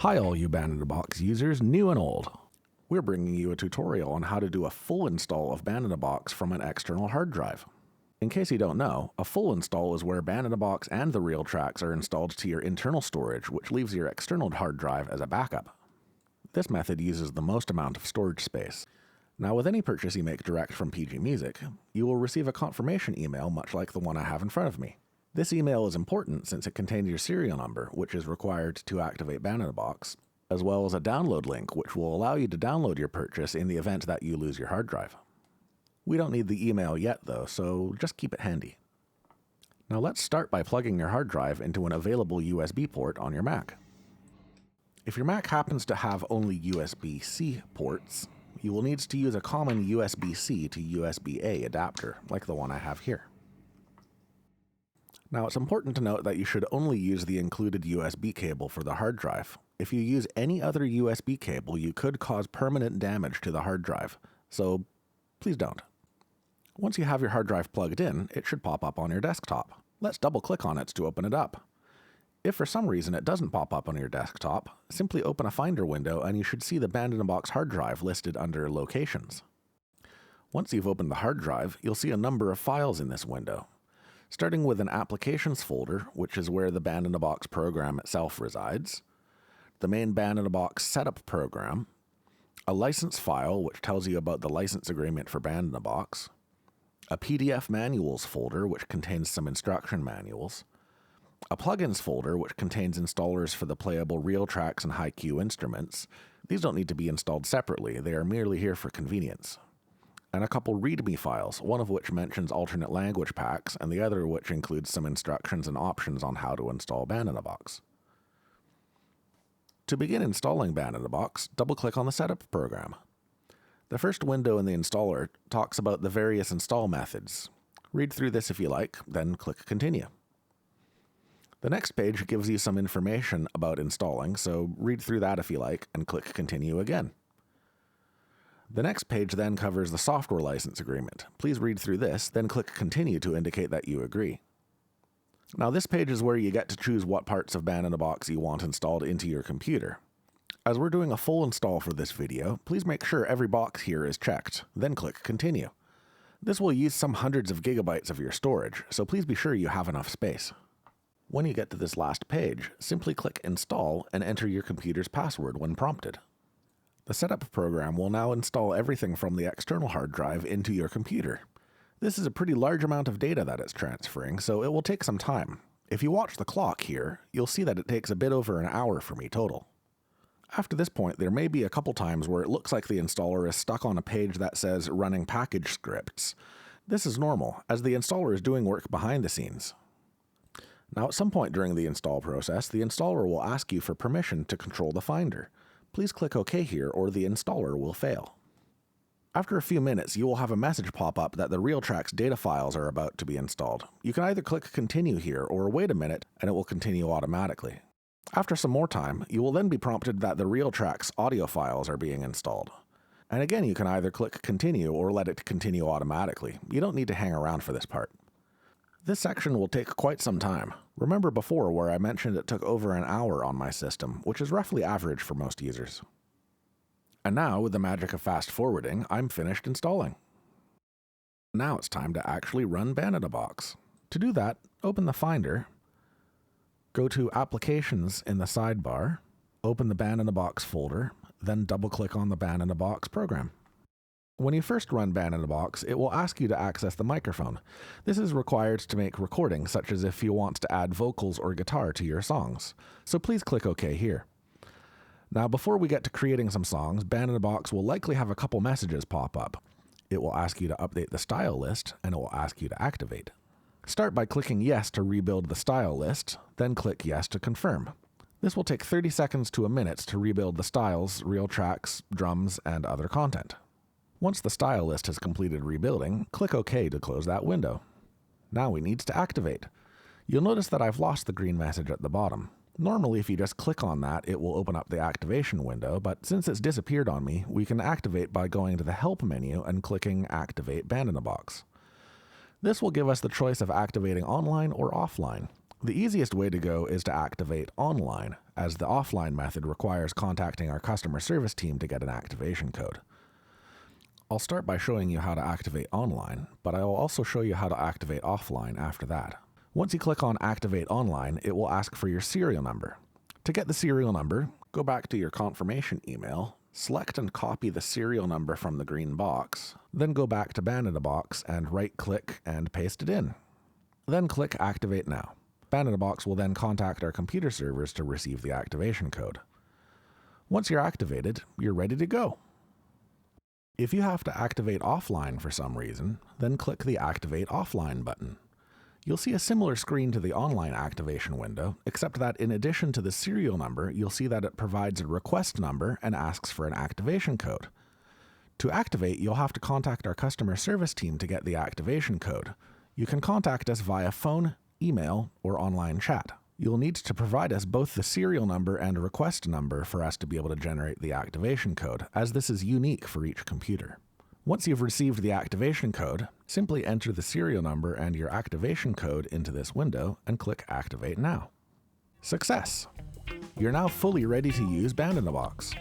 Hi all you Band-in-a-Box users, new and old. We're bringing you a tutorial on how to do a full install of Band-in-a-Box from an external hard drive. In case you don't know, a full install is where Band-in-a-Box and the real tracks are installed to your internal storage, which leaves your external hard drive as a backup. This method uses the most amount of storage space. Now with any purchase you make direct from PG Music, you will receive a confirmation email much like the one I have in front of me. This email is important since it contains your serial number, which is required to activate Band-in-a-Box, as well as a download link which will allow you to download your purchase in the event that you lose your hard drive. We don't need the email yet though, so just keep it handy. Now let's start by plugging your hard drive into an available USB port on your Mac. If your Mac happens to have only USB-C ports, you will need to use a common USB-C to USB-A adapter, like the one I have here. Now it's important to note that you should only use the included USB cable for the hard drive. If you use any other USB cable, you could cause permanent damage to the hard drive, so please don't. Once you have your hard drive plugged in, it should pop up on your desktop. Let's double click on it to open it up. If for some reason it doesn't pop up on your desktop, simply open a Finder window and you should see the Band-in-a-Box hard drive listed under Locations. Once you've opened the hard drive, you'll see a number of files in this window. Starting with an Applications folder, which is where the Band-in-a-Box program itself resides, the main Band-in-a-Box setup program, a license file which tells you about the license agreement for Band-in-a-Box, a PDF manuals folder which contains some instruction manuals, a plugins folder which contains installers for the playable real tracks and high-Q instruments. These don't need to be installed separately, they are merely here for convenience. And a couple README files, one of which mentions alternate language packs, and the other which includes some instructions and options on how to install Band-in-a-Box. To begin installing Band-in-a-Box, double-click on the Setup program. The first window in the installer talks about the various install methods. Read through this if you like, then click Continue. The next page gives you some information about installing, so read through that if you like, and click Continue again. The next page then covers the software license agreement. Please read through this, then click Continue to indicate that you agree. Now this page is where you get to choose what parts of Band-in-a-Box you want installed into your computer. As we're doing a full install for this video, please make sure every box here is checked, then click Continue. This will use some hundreds of gigabytes of your storage, so please be sure you have enough space. When you get to this last page, simply click Install and enter your computer's password when prompted. The setup program will now install everything from the external hard drive into your computer. This is a pretty large amount of data that it's transferring, so it will take some time. If you watch the clock here, you'll see that it takes a bit over an hour for me total. After this point, there may be a couple times where it looks like the installer is stuck on a page that says Running Package Scripts. This is normal, as the installer is doing work behind the scenes. Now at some point during the install process, the installer will ask you for permission to control the Finder. Please click OK here or the installer will fail. After a few minutes, you will have a message pop up that the RealTracks data files are about to be installed. You can either click Continue here or wait a minute and it will continue automatically. After some more time, you will then be prompted that the RealTracks audio files are being installed. And again, you can either click Continue or let it continue automatically. You don't need to hang around for this part. This section will take quite some time. Remember before where I mentioned it took over an hour on my system, which is roughly average for most users. And now, with the magic of fast forwarding, I'm finished installing. Now it's time to actually run Band-in-a-Box. To do that, open the Finder, go to Applications in the sidebar, open the Band-in-a-Box folder, then double-click on the Band-in-a-Box program. When you first run Band-in-a-Box, it will ask you to access the microphone. This is required to make recordings, such as if you want to add vocals or guitar to your songs. So please click OK here. Now before we get to creating some songs, Band-in-a-Box will likely have a couple messages pop up. It will ask you to update the style list, and it will ask you to activate. Start by clicking Yes to rebuild the style list, then click Yes to confirm. This will take 30 seconds to a minute to rebuild the styles, real tracks, drums, and other content. Once the style list has completed rebuilding, click OK to close that window. Now we need to activate. You'll notice that I've lost the green message at the bottom. Normally, if you just click on that, it will open up the activation window, but since it's disappeared on me, we can activate by going to the Help menu and clicking Activate Band-in-a-Box. This will give us the choice of activating online or offline. The easiest way to go is to activate online, as the offline method requires contacting our customer service team to get an activation code. I'll start by showing you how to activate online, but I will also show you how to activate offline after that. Once you click on Activate Online, it will ask for your serial number. To get the serial number, go back to your confirmation email, select and copy the serial number from the green box, then go back to Ban-in-a-Box and right-click and paste it in. Then click Activate Now. Ban-in-a-Box will then contact our computer servers to receive the activation code. Once you're activated, you're ready to go. If you have to activate offline for some reason, then click the Activate Offline button. You'll see a similar screen to the online activation window, except that in addition to the serial number, you'll see that it provides a request number and asks for an activation code. To activate, you'll have to contact our customer service team to get the activation code. You can contact us via phone, email, or online chat. You'll need to provide us both the serial number and request number for us to be able to generate the activation code, as this is unique for each computer. Once you've received the activation code, simply enter the serial number and your activation code into this window and click Activate Now. Success! You're now fully ready to use Ban-in-a-Box.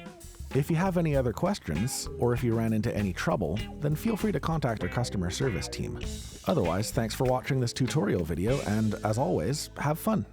If you have any other questions, or if you ran into any trouble, then feel free to contact our customer service team. Otherwise, thanks for watching this tutorial video, and as always, have fun!